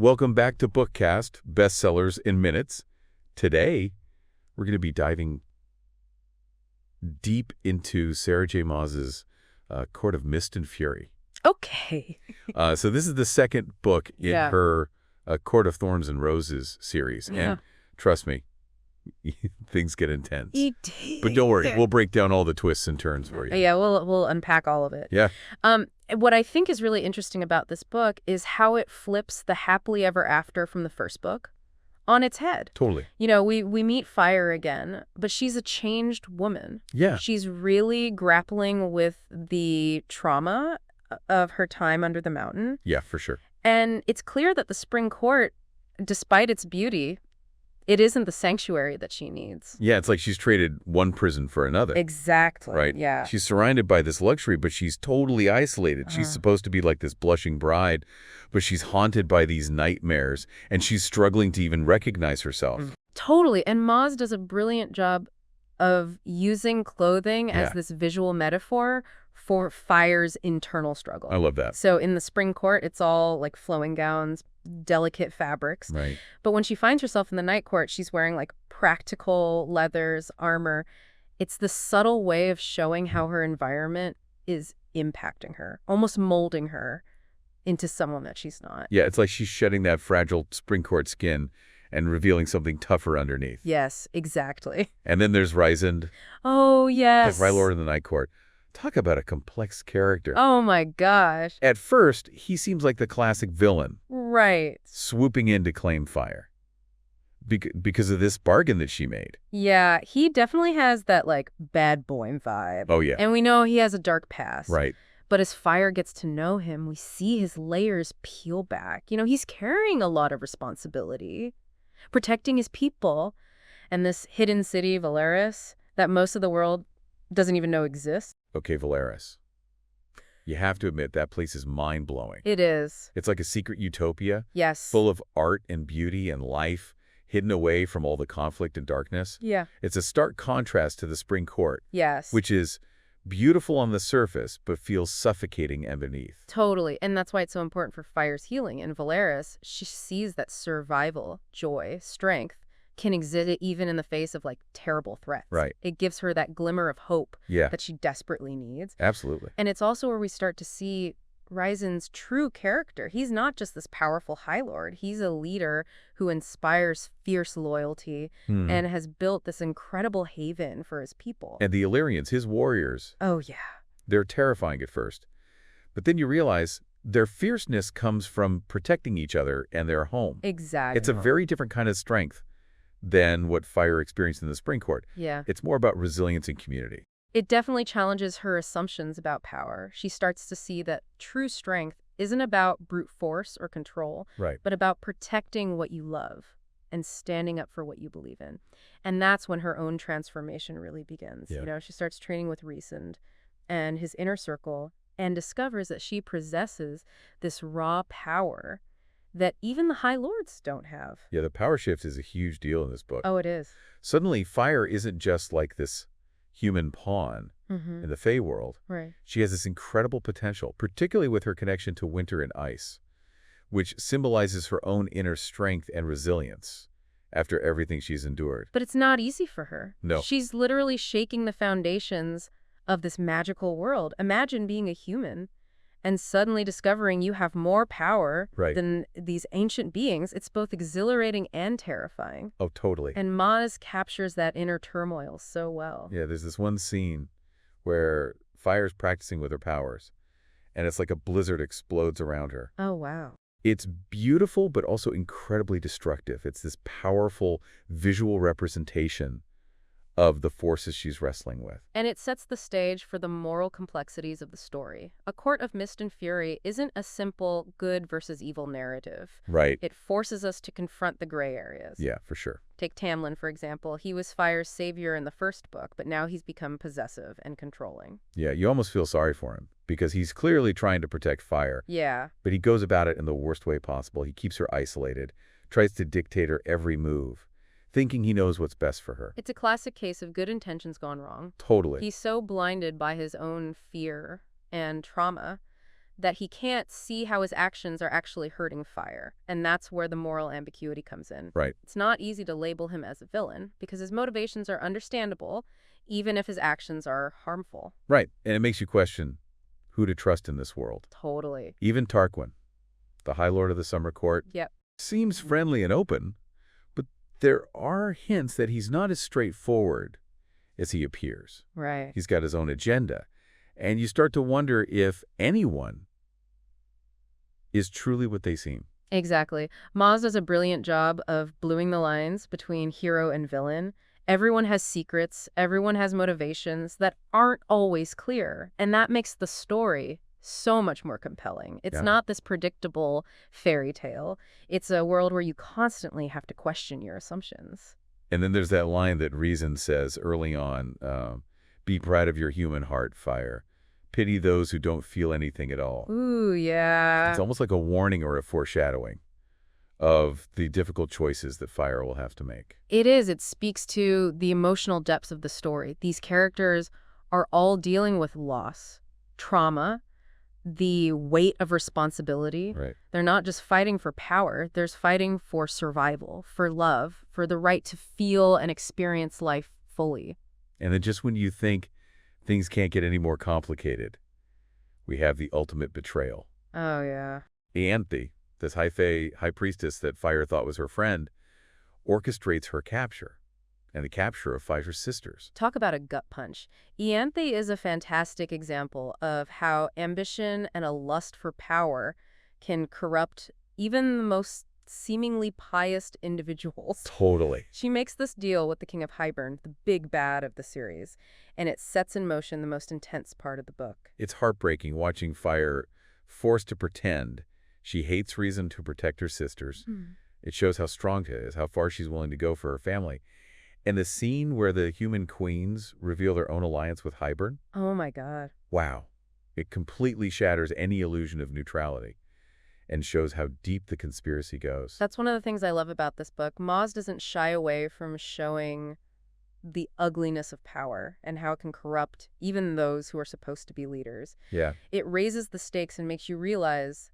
Welcome back to Bookkast, Bestsellers in Minutes. Today, we're going to be diving deep into Sarah J. Maas's Court of Mist and Fury. Okay. So this is the second book in Yeah. her Court of Thorns and Roses series. Yeah. And trust me, things get intense. It But don't worry, we'll break down all the twists and turns for you. Yeah, we'll unpack all of it. Yeah. What I think is really interesting about this book is how it flips the happily ever after from the first book on its head. Totally. You know, we meet Feyre again, but she's a changed woman. Yeah. She's really grappling with the trauma of her time under the mountain. Yeah, for sure. And it's clear that the Spring Court, despite its beauty, it isn't the sanctuary that she needs. Yeah, it's like she's traded one prison for another. Exactly. Right? Yeah. She's surrounded by this luxury, but she's totally isolated. She's supposed to be like this blushing bride, but she's haunted by these nightmares, and she's struggling to even recognize herself. Totally. And Maas does a brilliant job of using clothing as this visual metaphor for Feyre's internal struggle. I love that. So in the Spring Court, it's all like flowing gowns, delicate fabrics. Right. But when she finds herself in the Night Court, she's wearing like practical leathers, armor. It's the subtle way of showing how her environment is impacting her, almost molding her into someone that she's not. Yeah, it's like she's shedding that fragile Spring Court skin and revealing something tougher underneath. Yes, exactly. And then there's Rhysand, Oh, yes. like Lord of the Night Court. Talk about a complex character. Oh, my gosh. At first, he seems like the classic villain, Right. swooping in to claim Fire. Because of this bargain that she made. Yeah, he definitely has that, like, bad boy vibe. Oh, yeah. And we know he has a dark past. Right. But as Fire gets to know him, we see his layers peel back. You know, he's carrying a lot of responsibility, protecting his people, and this hidden city, Valeris, that most of the world doesn't even know exists. Okay, Valeris. You have to admit, that place is mind-blowing. It is. It's like a secret utopia, Yes. full of art and beauty and life, hidden away from all the conflict and darkness. Yeah. It's a stark contrast to the Spring Court, Yes. which is beautiful on the surface, but feels suffocating underneath. Totally. And that's why it's so important for Fire's healing. In Valeris, she sees that survival, joy, strength can exist even in the face of, like, terrible threats. Right. It gives her that glimmer of hope Yeah, that she desperately needs. absolutely. And it's also where we start to see Rhysand's true character. He's not just this powerful High Lord. He's a leader who inspires fierce loyalty and has built this incredible haven for his people. And the Illyrians, his warriors, Oh, yeah. they're terrifying at first. But then you realize their fierceness comes from protecting each other and their home. Exactly. It's a very different kind of strength than what Fire experienced in the Spring Court. Yeah. It's more about resilience and community. It definitely challenges her assumptions about power. She starts to see that true strength isn't about brute force or control, Right. but about protecting what you love and standing up for what you believe in. And that's when her own transformation really begins. Yeah. You know, she starts training with Rhysand and his inner circle and discovers that she possesses this raw power that even the High Lords don't have. Yeah, the power shift is a huge deal in this book. Oh, it is. Suddenly, Fire isn't just like this human pawn Mm-hmm. in the Fey world. Right. She has this incredible potential, particularly with her connection to winter and ice, which symbolizes her own inner strength and resilience after everything she's endured. But it's not easy for her. No. She's literally shaking the foundations of this magical world. Imagine being a human and suddenly discovering you have more power Right. than these ancient beings. It's both exhilarating and terrifying. Oh, totally. And Maas captures that inner turmoil so well. Yeah, there's this one scene where Fire's practicing with her powers, and it's like a blizzard explodes around her. Oh, wow. It's beautiful, but also incredibly destructive. It's this powerful visual representation of the forces she's wrestling with. And it sets the stage for the moral complexities of the story. A Court of Mist and Fury isn't a simple good versus evil narrative. Right. It forces us to confront the gray areas. Yeah, for sure. Take Tamlin, for example. He was Fire's savior in the first book, but now he's become possessive and controlling. Yeah, you almost feel sorry for him because he's clearly trying to protect Fire, Yeah. but he goes about it in the worst way possible. He keeps her isolated, tries to dictate her every move, thinking he knows what's best for her. It's a classic case of good intentions gone wrong. Totally. He's so blinded by his own fear and trauma that he can't see how his actions are actually hurting Fire. And that's where the moral ambiguity comes in. Right. It's not easy to label him as a villain because his motivations are understandable, even if his actions are harmful. Right. And it makes you question who to trust in this world. Totally. Even Tarquin, the High Lord of the Summer Court, Yep. seems friendly and open, but there are hints that he's not as straightforward as he appears. Right. He's got his own agenda. And you start to wonder if anyone is truly what they seem. Exactly. Maas does a brilliant job of bluing the lines between hero and villain. Everyone has secrets, everyone has motivations that aren't always clear, and that makes the story so much more compelling. It's not this predictable fairy tale. It's a world where you constantly have to question your assumptions. And then there's that line that Rhysand says early on, be proud of your human heart, Fire. Pity those who don't feel anything at all. Ooh, yeah. It's almost like a warning or a foreshadowing of the difficult choices that Fire will have to make. It is. It speaks to the emotional depths of the story. These characters are all dealing with loss, trauma, the weight of responsibility. Right. They're not just fighting for power. They're fighting for survival, for love, for the right to feel and experience life fully. And then just when you think things can't get any more complicated, we have the ultimate betrayal. Oh, yeah. Ianthe, this high priestess that Fire thought was her friend, orchestrates her capture and the capture of Fire's sisters. Talk about a gut punch. Ianthe is a fantastic example of how ambition and a lust for power can corrupt even the most seemingly pious individuals. Totally. She makes this deal with the King of Hybern, the big bad of the series, and it sets in motion the most intense part of the book. It's heartbreaking watching Fire forced to pretend she hates Rhysand to protect her sisters. It shows how strong she is, how far she's willing to go for her family. And the scene where the human queens reveal their own alliance with Hybern, Oh my God. wow. It completely shatters any illusion of neutrality and shows how deep the conspiracy goes. That's one of the things I love about this book. Maas doesn't shy away from showing the ugliness of power and how it can corrupt even those who are supposed to be leaders. Yeah, It raises the stakes and makes you realize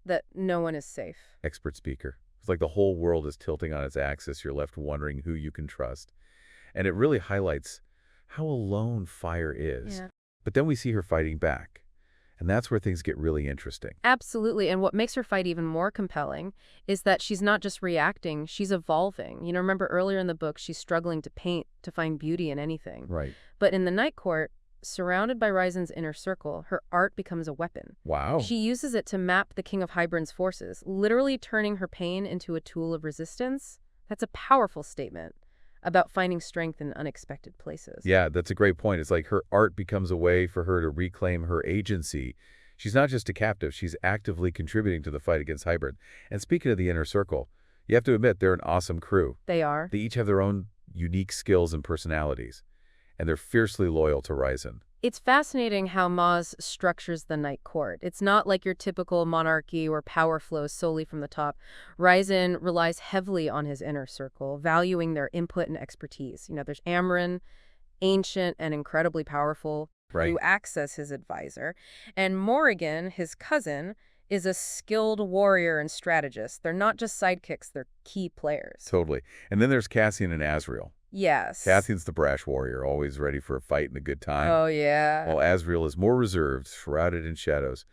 that no one is safe. expert speaker. It's like the whole world is tilting on its axis. You're left wondering who you can trust. And it really highlights how alone Fire is. Yeah. But then we see her fighting back. And that's where things get really interesting. Absolutely. And what makes her fight even more compelling is that she's not just reacting, she's evolving. You know, remember earlier in the book, she's struggling to paint, to find beauty in anything. Right. But in the Night Court, surrounded by Rhysand's inner circle, her art becomes a weapon. Wow. She uses it to map the King of Hybern's forces, literally turning her pain into a tool of resistance. That's a powerful statement about finding strength in unexpected places. Yeah, that's a great point. It's like her art becomes a way for her to reclaim her agency. She's not just a captive. She's actively contributing to the fight against Hybern. And speaking of the inner circle, you have to admit they're an awesome crew. They are. They each have their own unique skills and personalities, and they're fiercely loyal to Rhysand. It's fascinating how Maas structures the Night Court. It's not like your typical monarchy where power flows solely from the top. Rhysand relies heavily on his inner circle, valuing their input and expertise. You know, there's Amren, ancient and incredibly powerful, Right. who acts as his advisor. And Morrigan, his cousin, is a skilled warrior and strategist. They're not just sidekicks, they're key players. Totally. And then there's Cassian and Azriel. Yes. Cassian's the brash warrior, always ready for a fight and a good time. Oh, yeah. While Azriel is more reserved, shrouded in shadows,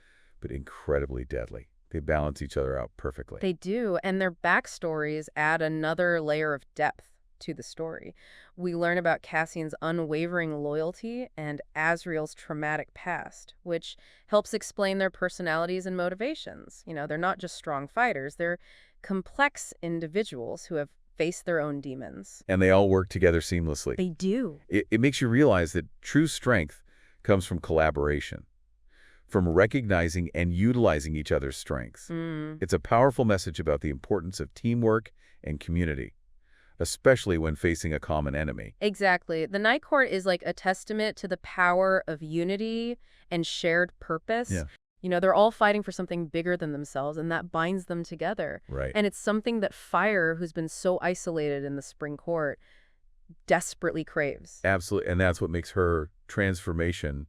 but incredibly deadly. They balance each other out perfectly. They do, and their backstories add another layer of depth to the story. We learn about Cassian's unwavering loyalty and Azriel's traumatic past, which helps explain their personalities and motivations. You know, they're not just strong fighters, they're complex individuals who have faced their own demons. And they all work together seamlessly. They do. It makes you realize that true strength comes from collaboration, from recognizing and utilizing each other's strengths. It's a powerful message about the importance of teamwork and community, especially when facing a common enemy. Exactly. The Night Court is like a testament to the power of unity and shared purpose. Yeah. You know, they're all fighting for something bigger than themselves, and that binds them together. Right. And it's something that Fire, who's been so isolated in the Spring Court, desperately craves. Absolutely. And that's what makes her transformation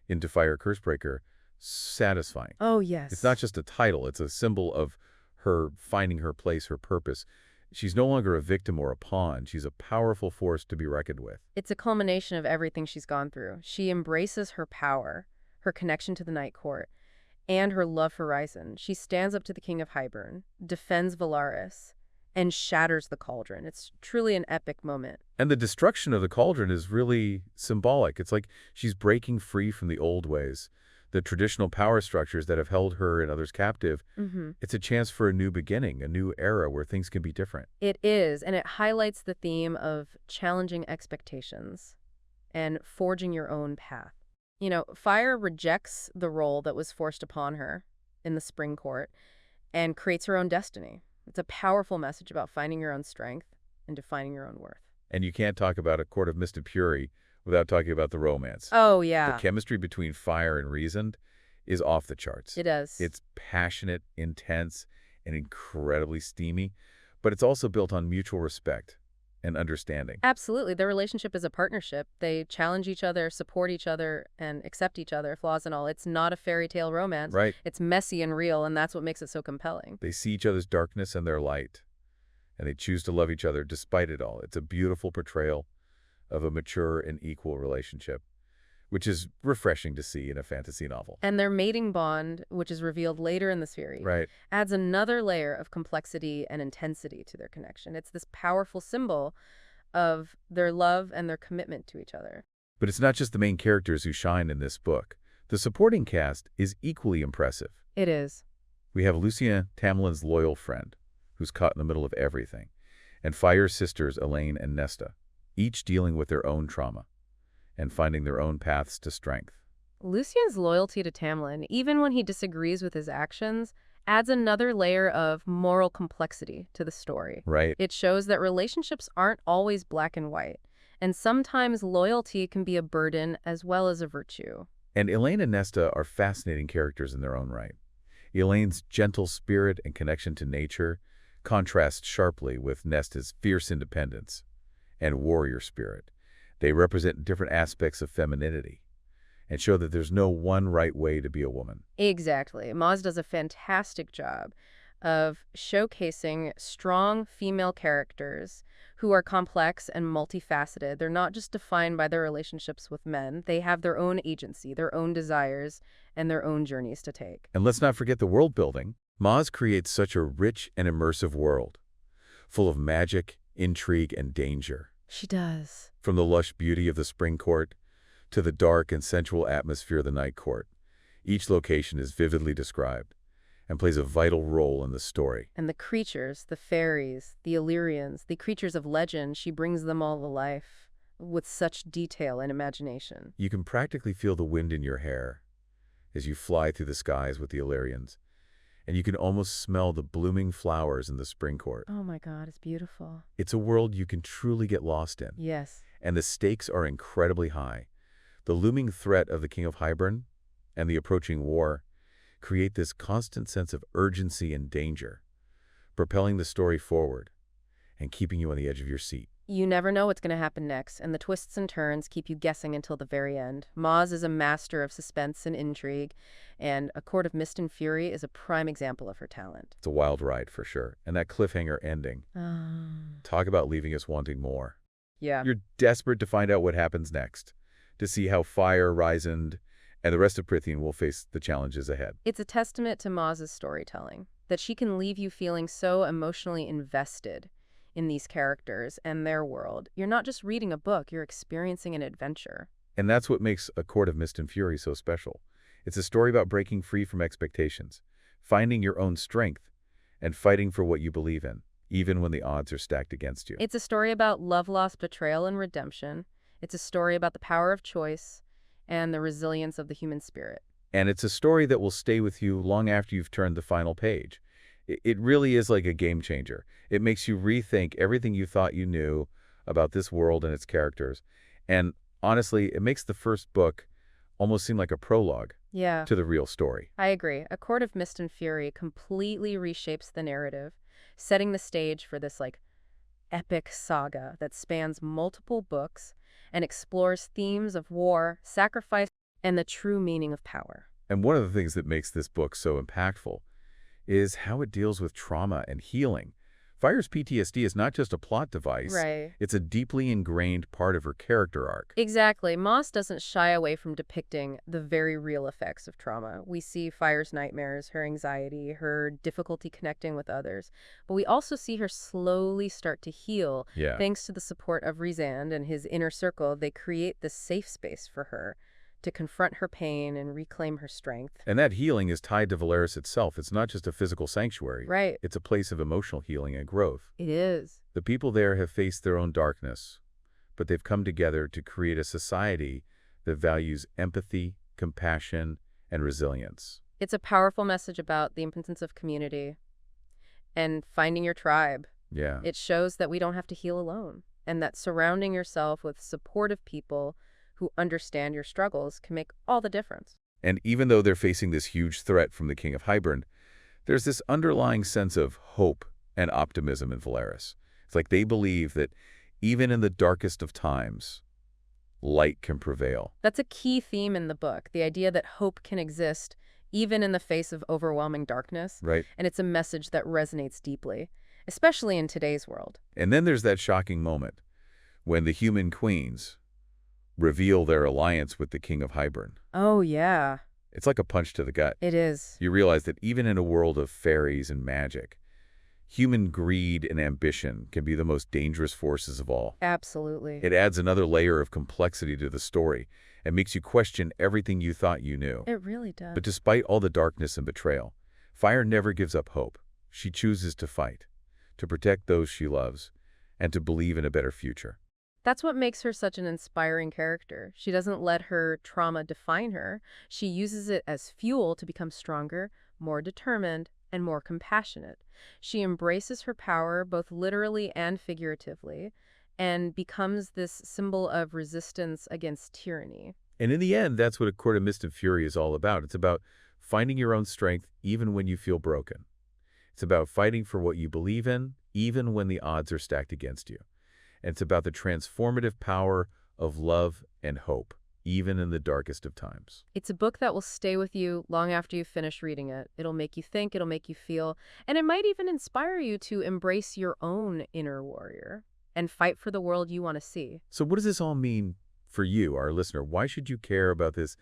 into Fire Cursebreaker satisfying. Oh, It's yes. not just a title, it's a symbol of her finding her place, her purpose. She's no longer a victim or a pawn. She's a powerful force to be reckoned with. It's a culmination of everything she's gone through. She embraces her power, her connection to the Night Court, and her love for Rhysand. She stands up to the King of Hybern, defends Valaris, and shatters the cauldron. It's truly an epic moment. And the destruction of the cauldron is really symbolic. It's like she's breaking free from the old ways, the traditional power structures that have held her and others captive. It's a chance for a new beginning, a new era where things can be different. It is, and it highlights the theme of challenging expectations and forging your own path. You know, Fire rejects the role that was forced upon her in the Spring Court and creates her own destiny. It's a powerful message about finding your own strength and defining your own worth. And you can't talk about A Court of Mist and Fury without talking about the romance. Oh, The yeah, chemistry between Fire and Rhysand is off the charts. it is. It's passionate, intense, and incredibly steamy, but it's also built on mutual respect and understanding. Absolutely. Their relationship is a partnership. They challenge each other, support each other, and accept each other, flaws and all. It's not a fairy tale romance. Right? It's messy and real, and that's what makes it so compelling. They see each other's darkness and their light, and they choose to love each other despite it all. It's a beautiful portrayal of a mature and equal relationship, which is refreshing to see in a fantasy novel. And their mating bond, which is revealed later in the series, Right. adds another layer of complexity and intensity to their connection. It's this powerful symbol of their love and their commitment to each other. But it's not just the main characters who shine in this book. The supporting cast is equally impressive. It is. We have Lucien Tamlin's loyal friend, who's caught in the middle of everything, and Fire's sisters Elaine and Nesta, each dealing with their own trauma and finding their own paths to strength. Lucien's loyalty to Tamlin, even when he disagrees with his actions, adds another layer of moral complexity to the story. Right. It shows that relationships aren't always black and white, and sometimes loyalty can be a burden as well as a virtue. And Elaine and Nesta are fascinating characters in their own right. Elaine's gentle spirit and connection to nature contrasts sharply with Nesta's fierce independence and warrior spirit. They represent different aspects of femininity and show that there's no one right way to be a woman. Exactly. Maas does a fantastic job of showcasing strong female characters who are complex and multifaceted. They're not just defined by their relationships with men. They have their own agency, their own desires, and their own journeys to take. And let's not forget the world building. Maas creates such a rich and immersive world, full of magic, intrigue, and danger. She does. From the lush beauty of the Spring Court to the dark and sensual atmosphere of the Night Court, each location is vividly described and plays a vital role in the story. And the creatures, the fairies, the Illyrians, the creatures of legend, she brings them all to life with such detail and imagination. You can practically feel the wind in your hair as you fly through the skies with the Illyrians, and you can almost smell the blooming flowers in the Spring Court. Oh my God, it's beautiful. It's a world you can truly get lost in, Yes. and the stakes are incredibly high. The looming threat of the King of Hybern and the approaching war create this constant sense of urgency and danger, propelling the story forward and keeping you on the edge of your seat. You never know what's going to happen next, and the twists and turns keep you guessing until the very end. Maas is a master of suspense and intrigue, and A Court of Mist and Fury is a prime example of her talent. It's a wild ride for sure, and that cliffhanger ending, talk about leaving us wanting more. Yeah. You're desperate to find out what happens next, to see how Fire, Rhysand, and the rest of Prythian will face the challenges ahead. It's a testament to Maas's storytelling, that she can leave you feeling so emotionally invested in these characters and their world. You're not just reading a book, you're experiencing an adventure. And that's what makes A Court of Mist and Fury so special. It's a story about breaking free from expectations, finding your own strength, and fighting for what you believe in, even when the odds are stacked against you. It's a story about love, loss, betrayal, and redemption. It's a story about the power of choice and the resilience of the human spirit. And it's a story that will stay with you long after you've turned the final page. It really is like a game changer. It makes you rethink everything you thought you knew about this world and its characters. And honestly, it makes the first book almost seem like a prologue to the real story. I agree. A Court of Mist and Fury completely reshapes the narrative, setting the stage for this epic saga that spans multiple books and explores themes of war, sacrifice, and the true meaning of power. And one of the things that makes this book so impactful is how it deals with trauma and healing. Feyre's PTSD is not just a plot device. Right. It's a deeply ingrained part of her character arc. Exactly. Maas doesn't shy away from depicting the very real effects of trauma. We see Feyre's nightmares, her anxiety, her difficulty connecting with others. But we also see her slowly start to heal. Yeah. Thanks to the support of Rhysand and his inner circle, they create this safe space for her to confront her pain and reclaim her strength. And that healing is tied to Velaris itself. It's not just a physical sanctuary. Right. It's a place of emotional healing and growth. It is. The people there have faced their own darkness, but they've come together to create a society that values empathy, compassion, and resilience. It's a powerful message about the importance of community and finding your tribe. Yeah. It shows that we don't have to heal alone, and that surrounding yourself with supportive people who understand your struggles can make all the difference. And even though they're facing this huge threat from the King of Hybern, there's this underlying sense of hope and optimism in Velaris. It's like they believe that even in the darkest of times, light can prevail. That's a key theme in the book, the idea that hope can exist even in the face of overwhelming darkness. Right. And it's a message that resonates deeply, especially in today's world. And then there's that shocking moment when the human queens reveal their alliance with the King of Hybern. Oh, yeah. It's like a punch to the gut. It is. You realize that even in a world of fairies and magic, human greed and ambition can be the most dangerous forces of all. Absolutely. It adds another layer of complexity to the story and makes you question everything you thought you knew. It really does. But despite all the darkness and betrayal, Feyre never gives up hope. She chooses to fight, to protect those she loves, and to believe in a better future. That's what makes her such an inspiring character. She doesn't let her trauma define her. She uses it as fuel to become stronger, more determined, and more compassionate. She embraces her power, both literally and figuratively, and becomes this symbol of resistance against tyranny. And in the end, that's what A Court of Mist and Fury is all about. It's about finding your own strength even when you feel broken. It's about fighting for what you believe in, even when the odds are stacked against you. And it's about the transformative power of love and hope, even in the darkest of times. It's a book that will stay with you long after you've finished reading it. It'll make you think, it'll make you feel, and it might even inspire you to embrace your own inner warrior and fight for the world you want to see. So what does this all mean for you, our listener? Why should you care about this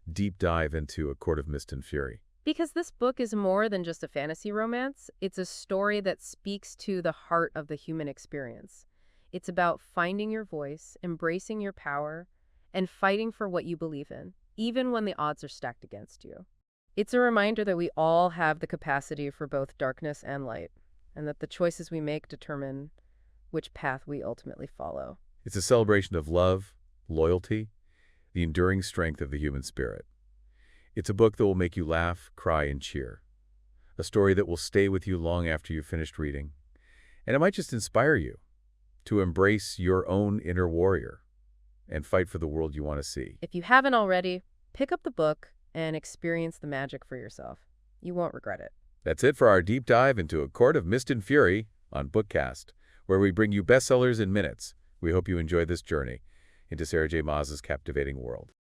deep dive into A Court of Mist and Fury? Because this book is more than just a fantasy romance. It's a story that speaks to the heart of the human experience. It's about finding your voice, embracing your power, and fighting for what you believe in, even when the odds are stacked against you. It's a reminder that we all have the capacity for both darkness and light, and that the choices we make determine which path we ultimately follow. It's a celebration of love, loyalty, the enduring strength of the human spirit. It's a book that will make you laugh, cry, and cheer. A story that will stay with you long after you've finished reading. And it might just inspire you to embrace your own inner warrior and fight for the world you want to see. If you haven't already, pick up the book and experience the magic for yourself. You won't regret it. That's it for our deep dive into A Court of Mist and Fury on Bookkast, where we bring you bestsellers in minutes. We hope you enjoy this journey into Sarah J. Maas's captivating world.